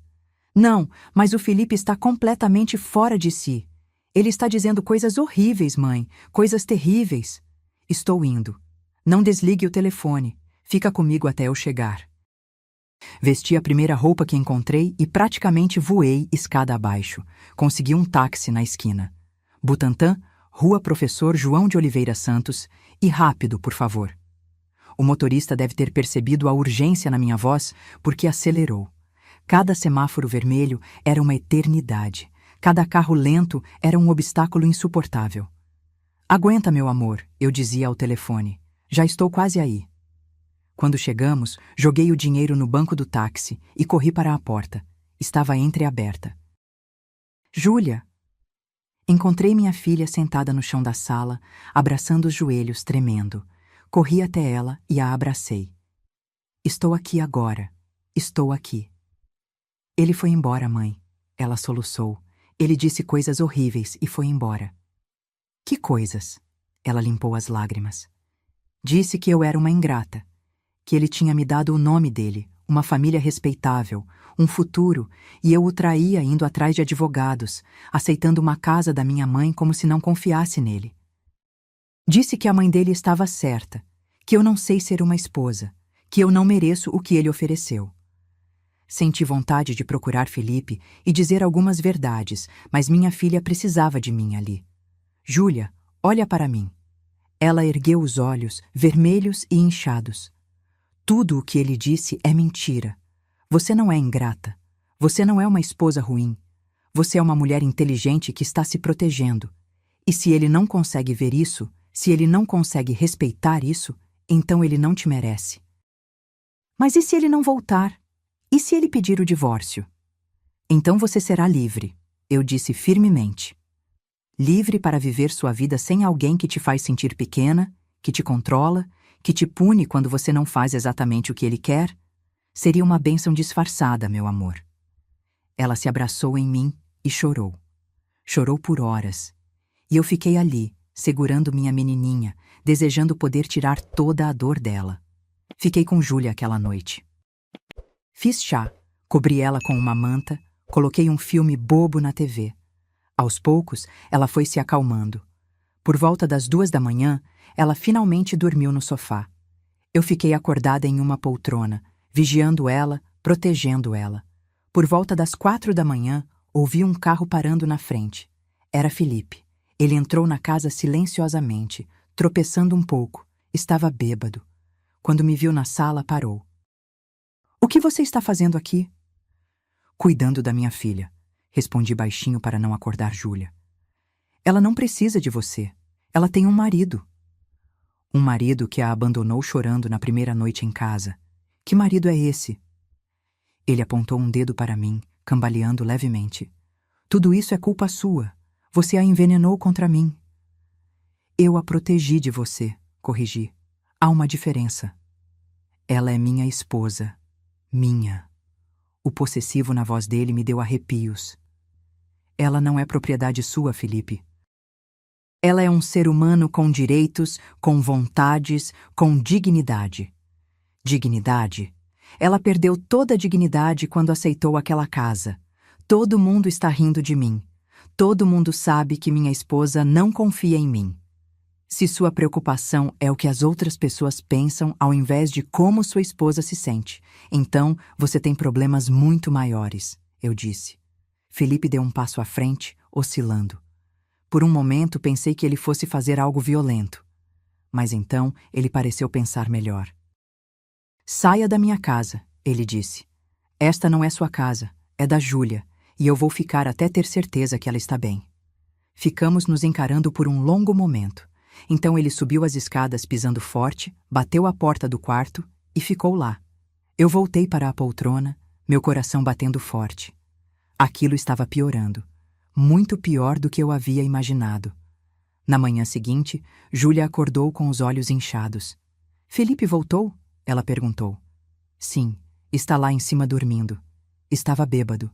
Não, mas o Felipe está completamente fora de si. Ele está dizendo coisas horríveis, mãe, coisas terríveis. Estou indo. Não desligue o telefone. Fica comigo até eu chegar. Vesti a primeira roupa que encontrei e praticamente voei escada abaixo. Consegui um táxi na esquina. Butantã, Rua Professor João de Oliveira Santos, e rápido, por favor. O motorista deve ter percebido a urgência na minha voz, porque acelerou. Cada semáforo vermelho era uma eternidade. Cada carro lento era um obstáculo insuportável. Aguenta, meu amor, eu dizia ao telefone. Já estou quase aí. Quando chegamos, joguei o dinheiro no banco do táxi e corri para a porta. Estava entreaberta. Júlia! Encontrei minha filha sentada no chão da sala, abraçando os joelhos, tremendo. Corri até ela e a abracei. Estou aqui agora. Estou aqui. Ele foi embora, mãe. Ela soluçou. Ele disse coisas horríveis e foi embora. Que coisas? Ela limpou as lágrimas. Disse que eu era uma ingrata. Que ele tinha me dado o nome dele, uma família respeitável, um futuro, e eu o traía indo atrás de advogados, aceitando uma casa da minha mãe como se não confiasse nele. Disse que a mãe dele estava certa, que eu não sei ser uma esposa, que eu não mereço o que ele ofereceu. Senti vontade de procurar Felipe e dizer algumas verdades, mas minha filha precisava de mim ali. Júlia, olha para mim. Ela ergueu os olhos, vermelhos e inchados. Tudo o que ele disse é mentira. Você não é ingrata. Você não é uma esposa ruim. Você é uma mulher inteligente que está se protegendo. E se ele não consegue ver isso, se ele não consegue respeitar isso, então ele não te merece. Mas e se ele não voltar? E se ele pedir o divórcio? Então você será livre, eu disse firmemente. Livre para viver sua vida sem alguém que te faz sentir pequena, que te controla, que te pune quando você não faz exatamente o que ele quer? Seria uma bênção disfarçada, meu amor. Ela se abraçou em mim e chorou. Chorou por horas. E eu fiquei ali, segurando minha menininha, desejando poder tirar toda a dor dela. Fiquei com Júlia aquela noite. Fiz chá, cobri ela com uma manta, coloquei um filme bobo na TV. Aos poucos, ela foi se acalmando. Por volta das 2 da manhã, ela finalmente dormiu no sofá. Eu fiquei acordada em uma poltrona, vigiando ela, protegendo ela. Por volta das 4 da manhã, ouvi um carro parando na frente. Era Felipe. Ele entrou na casa silenciosamente, tropeçando um pouco. Estava bêbado. Quando me viu na sala, parou. O que você está fazendo aqui? Cuidando da minha filha. Respondi baixinho para não acordar Júlia. Ela não precisa de você. Ela tem um marido. Um marido que a abandonou chorando na primeira noite em casa. Que marido é esse? Ele apontou um dedo para mim, cambaleando levemente. Tudo isso é culpa sua. Você a envenenou contra mim. Eu a protegi de você, corrigi. Há uma diferença. Ela é minha esposa. Minha. O possessivo na voz dele me deu arrepios. Ela não é propriedade sua, Felipe. Ela é um ser humano com direitos, com vontades, com dignidade. Dignidade? Ela perdeu toda a dignidade quando aceitou aquela casa. Todo mundo está rindo de mim. Todo mundo sabe que minha esposa não confia em mim. Se sua preocupação é o que as outras pessoas pensam ao invés de como sua esposa se sente, então você tem problemas muito maiores, eu disse. Felipe deu um passo à frente, oscilando. Por um momento pensei que ele fosse fazer algo violento. Mas então ele pareceu pensar melhor. Saia da minha casa, ele disse. Esta não é sua casa, é da Júlia, e eu vou ficar até ter certeza que ela está bem. Ficamos nos encarando por um longo momento. Então ele subiu as escadas pisando forte, bateu a porta do quarto e ficou lá. Eu voltei para a poltrona, meu coração batendo forte. Aquilo estava piorando. Muito pior do que eu havia imaginado. Na manhã seguinte, Júlia acordou com os olhos inchados. Felipe voltou? Ela perguntou. Sim, está lá em cima dormindo. Estava bêbado.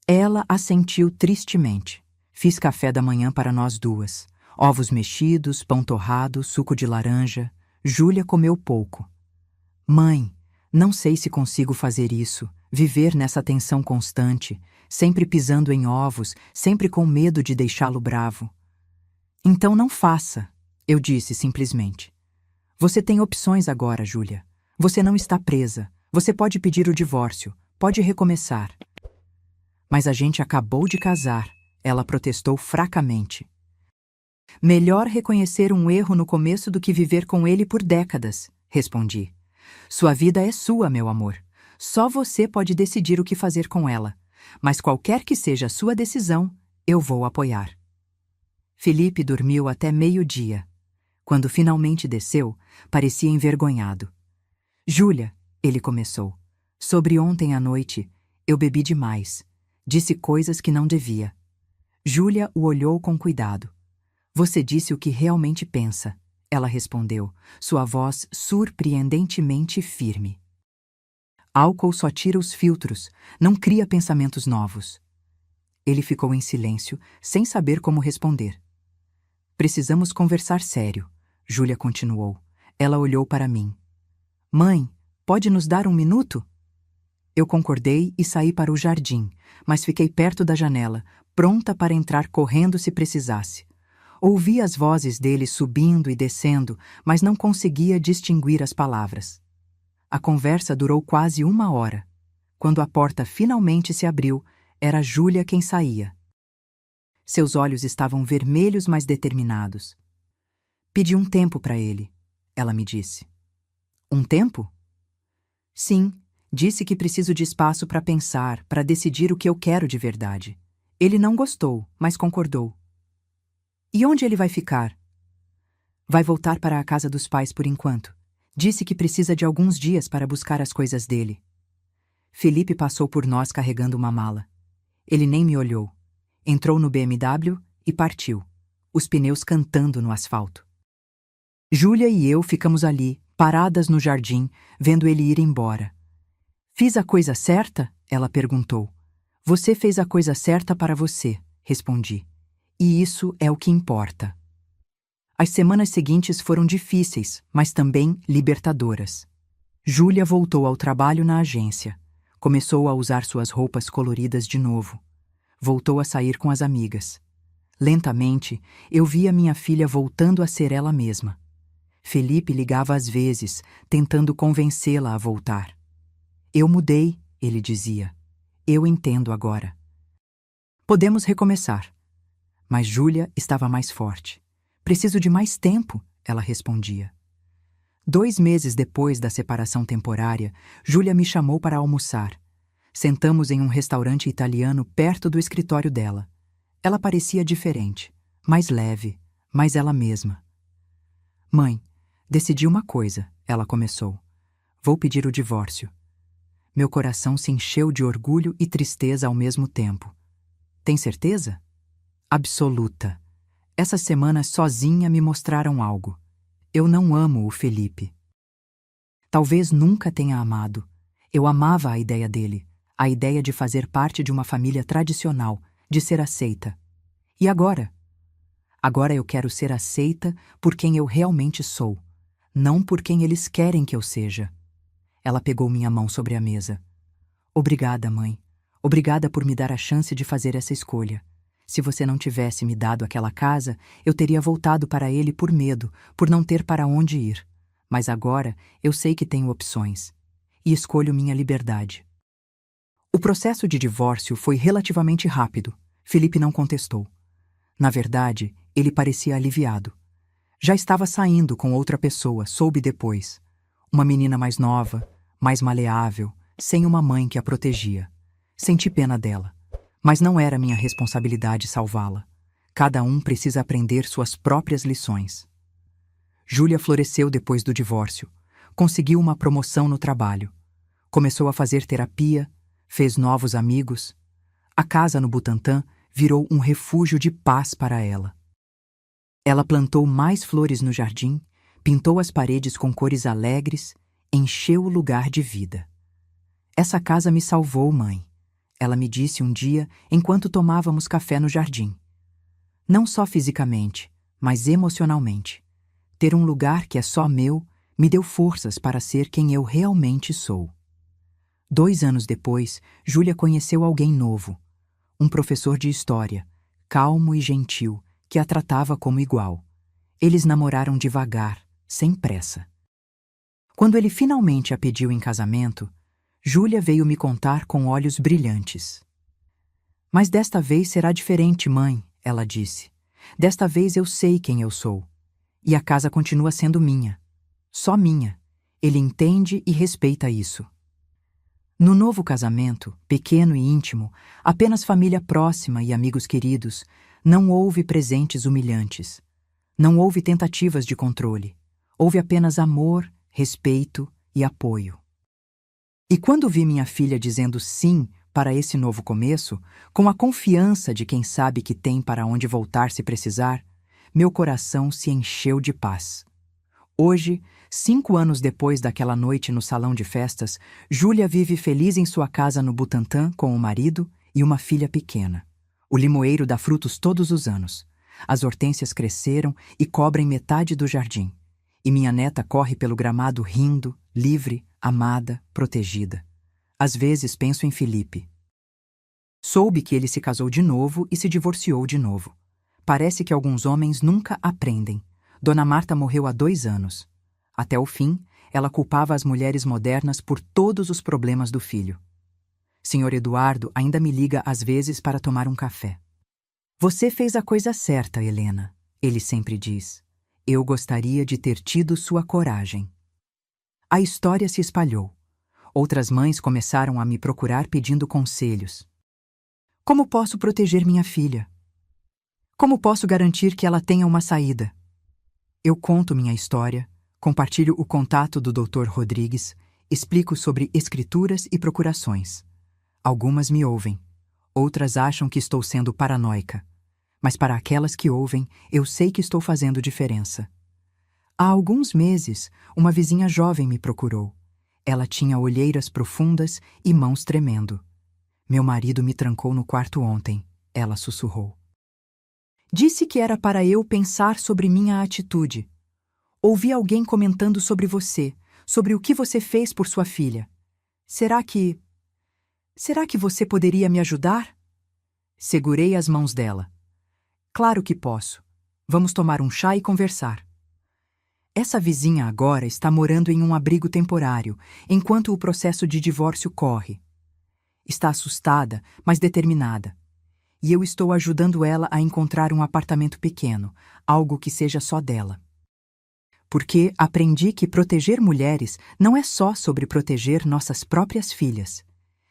Ela assentiu tristemente. Fiz café da manhã para nós duas. Ovos mexidos, pão torrado, suco de laranja. Júlia comeu pouco. Mãe, não sei se consigo fazer isso, viver nessa tensão constante, sempre pisando em ovos, sempre com medo de deixá-lo bravo. Então não faça, eu disse simplesmente. Você tem opções agora, Júlia. Você não está presa. Você pode pedir o divórcio, pode recomeçar. Mas a gente acabou de casar, ela protestou fracamente. Melhor reconhecer um erro no começo do que viver com ele por décadas, respondi. Sua vida é sua, meu amor. Só você pode decidir o que fazer com ela. Mas qualquer que seja a sua decisão, eu vou apoiar. Felipe dormiu até meio-dia. Quando finalmente desceu, parecia envergonhado. Júlia, ele começou. Sobre ontem à noite, eu bebi demais. Disse coisas que não devia. Júlia o olhou com cuidado. Você disse o que realmente pensa, ela respondeu, sua voz surpreendentemente firme. Álcool só tira os filtros, não cria pensamentos novos. Ele ficou em silêncio, sem saber como responder. Precisamos conversar sério, Júlia continuou. Ela olhou para mim. Mãe, pode nos dar um minuto? Eu concordei e saí para o jardim, mas fiquei perto da janela, pronta para entrar correndo se precisasse. Ouvi as vozes dele subindo e descendo, mas não conseguia distinguir as palavras. A conversa durou quase 1 hora. Quando a porta finalmente se abriu, era Júlia quem saía. Seus olhos estavam vermelhos, mas determinados. Pedi um tempo para ele, ela me disse. Um tempo? Sim, disse que preciso de espaço para pensar, para decidir o que eu quero de verdade. Ele não gostou, mas concordou. E onde ele vai ficar? Vai voltar para a casa dos pais por enquanto. Disse que precisa de alguns dias para buscar as coisas dele. Felipe passou por nós carregando uma mala. Ele nem me olhou. Entrou no BMW e partiu, os pneus cantando no asfalto. Júlia e eu ficamos ali, paradas no jardim, vendo ele ir embora. Fiz a coisa certa? Ela perguntou. Você fez a coisa certa para você, respondi. E isso é o que importa. As semanas seguintes foram difíceis, mas também libertadoras. Júlia voltou ao trabalho na agência. Começou a usar suas roupas coloridas de novo. Voltou a sair com as amigas. Lentamente, eu via minha filha voltando a ser ela mesma. Felipe ligava às vezes, tentando convencê-la a voltar. Eu mudei, ele dizia. Eu entendo agora. Podemos recomeçar. Mas Júlia estava mais forte. Preciso de mais tempo, ela respondia. 2 meses depois da separação temporária, Júlia me chamou para almoçar. Sentamos em um restaurante italiano perto do escritório dela. Ela parecia diferente, mais leve, mais ela mesma. Mãe, decidi uma coisa, ela começou. Vou pedir o divórcio. Meu coração se encheu de orgulho e tristeza ao mesmo tempo. Tem certeza? Absoluta. Essas semanas sozinha me mostraram algo. Eu não amo o Felipe. Talvez nunca tenha amado. Eu amava a ideia dele, a ideia de fazer parte de uma família tradicional, de ser aceita. E agora? Agora eu quero ser aceita por quem eu realmente sou, não por quem eles querem que eu seja. Ela pegou minha mão sobre a mesa. Obrigada, mãe. Obrigada por me dar a chance de fazer essa escolha. Se você não tivesse me dado aquela casa, eu teria voltado para ele por medo, por não ter para onde ir. Mas agora eu sei que tenho opções. E escolho minha liberdade. O processo de divórcio foi relativamente rápido. Felipe não contestou. Na verdade, ele parecia aliviado. Já estava saindo com outra pessoa, soube depois. Uma menina mais nova, mais maleável, sem uma mãe que a protegia. Senti pena dela. Mas não era minha responsabilidade salvá-la. Cada um precisa aprender suas próprias lições. Júlia floresceu depois do divórcio. Conseguiu uma promoção no trabalho. Começou a fazer terapia, fez novos amigos. A casa no Butantã virou um refúgio de paz para ela. Ela plantou mais flores no jardim, pintou as paredes com cores alegres, encheu o lugar de vida. Essa casa me salvou, mãe. Ela me disse um dia enquanto tomávamos café no jardim. Não só fisicamente, mas emocionalmente. Ter um lugar que é só meu me deu forças para ser quem eu realmente sou. 2 anos depois, Júlia conheceu alguém novo. Um professor de história, calmo e gentil, que a tratava como igual. Eles namoraram devagar, sem pressa. Quando ele finalmente a pediu em casamento, Júlia veio me contar com olhos brilhantes. Mas desta vez será diferente, mãe, ela disse. Desta vez eu sei quem eu sou. E a casa continua sendo minha. Só minha. Ele entende e respeita isso. No novo casamento, pequeno e íntimo, apenas família próxima e amigos queridos, não houve presentes humilhantes. Não houve tentativas de controle. Houve apenas amor, respeito e apoio. E quando vi minha filha dizendo sim para esse novo começo, com a confiança de quem sabe que tem para onde voltar se precisar, meu coração se encheu de paz. Hoje, 5 anos depois daquela noite no salão de festas, Júlia vive feliz em sua casa no Butantã com o marido e uma filha pequena. O limoeiro dá frutos todos os anos. As hortênsias cresceram e cobrem metade do jardim. E minha neta corre pelo gramado rindo, livre, amada, protegida. Às vezes penso em Felipe. Soube que ele se casou de novo e se divorciou de novo. Parece que alguns homens nunca aprendem. Dona Marta morreu há 2 anos. Até o fim, ela culpava as mulheres modernas por todos os problemas do filho. Senhor Eduardo ainda me liga às vezes para tomar um café. Você fez a coisa certa, Helena, ele sempre diz. Eu gostaria de ter tido sua coragem. A história se espalhou. Outras mães começaram a me procurar pedindo conselhos. Como posso proteger minha filha? Como posso garantir que ela tenha uma saída? Eu conto minha história, compartilho o contato do Dr. Rodrigues, explico sobre escrituras e procurações. Algumas me ouvem, outras acham que estou sendo paranoica. Mas para aquelas que ouvem, eu sei que estou fazendo diferença. Há alguns meses, uma vizinha jovem me procurou. Ela tinha olheiras profundas e mãos tremendo. Meu marido me trancou no quarto ontem, ela sussurrou. Disse que era para eu pensar sobre minha atitude. Ouvi alguém comentando sobre você, sobre o que você fez por sua filha. Será que você poderia me ajudar? Segurei as mãos dela. Claro que posso. Vamos tomar um chá e conversar. Essa vizinha agora está morando em um abrigo temporário, enquanto o processo de divórcio corre. Está assustada, mas determinada. E eu estou ajudando ela a encontrar um apartamento pequeno, algo que seja só dela. Porque aprendi que proteger mulheres não é só sobre proteger nossas próprias filhas.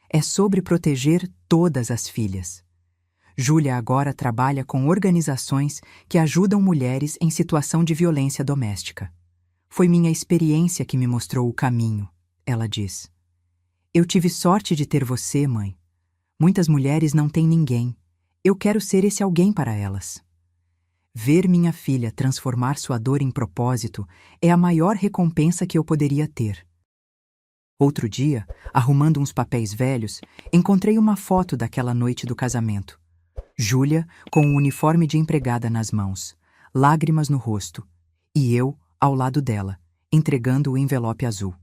É sobre proteger todas as filhas. Júlia agora trabalha com organizações que ajudam mulheres em situação de violência doméstica. Foi minha experiência que me mostrou o caminho, ela diz. Eu tive sorte de ter você, mãe. Muitas mulheres não têm ninguém. Eu quero ser esse alguém para elas. Ver minha filha transformar sua dor em propósito é a maior recompensa que eu poderia ter. Outro dia, arrumando uns papéis velhos, encontrei uma foto daquela noite do casamento. Júlia, com o uniforme de empregada nas mãos, lágrimas no rosto, e eu, ao lado dela, entregando o envelope azul.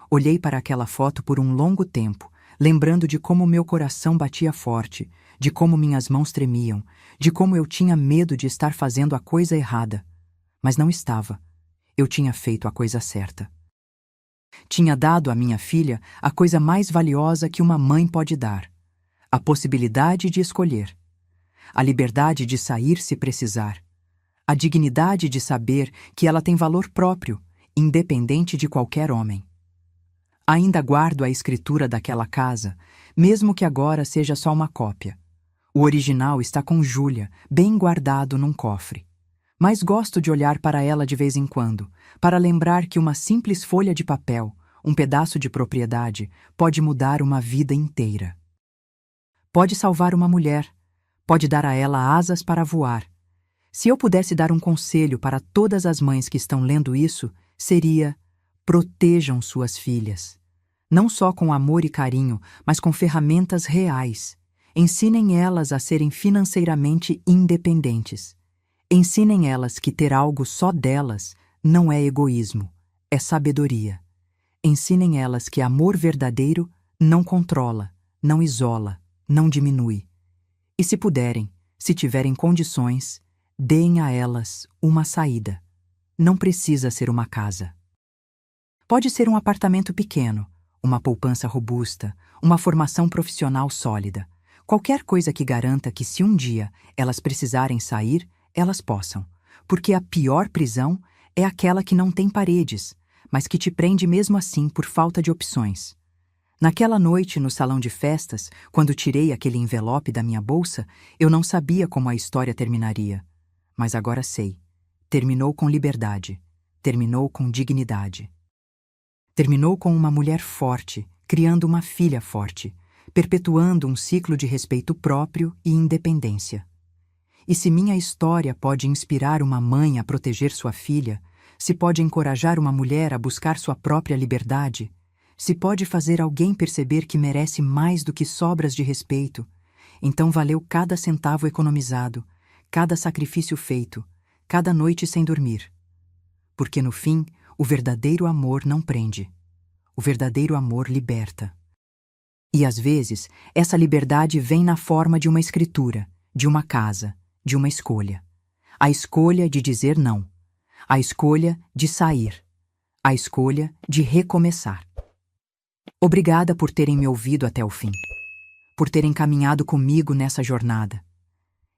Olhei para aquela foto por um longo tempo, lembrando de como meu coração batia forte, de como minhas mãos tremiam, de como eu tinha medo de estar fazendo a coisa errada. Mas não estava. Eu tinha feito a coisa certa. Tinha dado à minha filha a coisa mais valiosa que uma mãe pode dar: a possibilidade de escolher. A liberdade de sair se precisar. A dignidade de saber que ela tem valor próprio, independente de qualquer homem. Ainda guardo a escritura daquela casa, mesmo que agora seja só uma cópia. O original está com Júlia, bem guardado num cofre. Mas gosto de olhar para ela de vez em quando, para lembrar que uma simples folha de papel, um pedaço de propriedade, pode mudar uma vida inteira. Pode salvar uma mulher, pode dar a ela asas para voar. Se eu pudesse dar um conselho para todas as mães que estão lendo isso, seria: protejam suas filhas. Não só com amor e carinho, mas com ferramentas reais. Ensinem elas a serem financeiramente independentes. Ensinem elas que ter algo só delas não é egoísmo, é sabedoria. Ensinem elas que amor verdadeiro não controla, não isola, não diminui. E se puderem, se tiverem condições, deem a elas uma saída. Não precisa ser uma casa. Pode ser um apartamento pequeno, uma poupança robusta, uma formação profissional sólida. Qualquer coisa que garanta que, se um dia elas precisarem sair, elas possam. Porque a pior prisão é aquela que não tem paredes, mas que te prende mesmo assim por falta de opções. Naquela noite, no salão de festas, quando tirei aquele envelope da minha bolsa, eu não sabia como a história terminaria. Mas agora sei. Terminou com liberdade. Terminou com dignidade. Terminou com uma mulher forte, criando uma filha forte, perpetuando um ciclo de respeito próprio e independência. E se minha história pode inspirar uma mãe a proteger sua filha, se pode encorajar uma mulher a buscar sua própria liberdade, se pode fazer alguém perceber que merece mais do que sobras de respeito, então valeu cada centavo economizado, cada sacrifício feito, cada noite sem dormir. Porque no fim, o verdadeiro amor não prende. O verdadeiro amor liberta. E às vezes, essa liberdade vem na forma de uma escritura, de uma casa, de uma escolha. A escolha de dizer não. A escolha de sair. A escolha de recomeçar. Obrigada por terem me ouvido até o fim. Por terem caminhado comigo nessa jornada.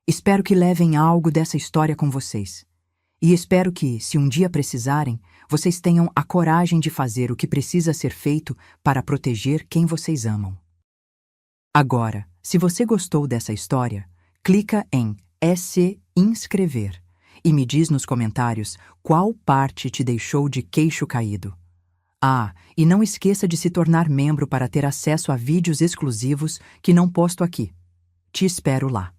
Espero que levem algo dessa história com vocês. E espero que, se um dia precisarem, vocês tenham a coragem de fazer o que precisa ser feito para proteger quem vocês amam. Agora, se você gostou dessa história, clica em se inscrever e me diz nos comentários qual parte te deixou de queixo caído. Ah, e não esqueça de se tornar membro para ter acesso a vídeos exclusivos que não posto aqui. Te espero lá.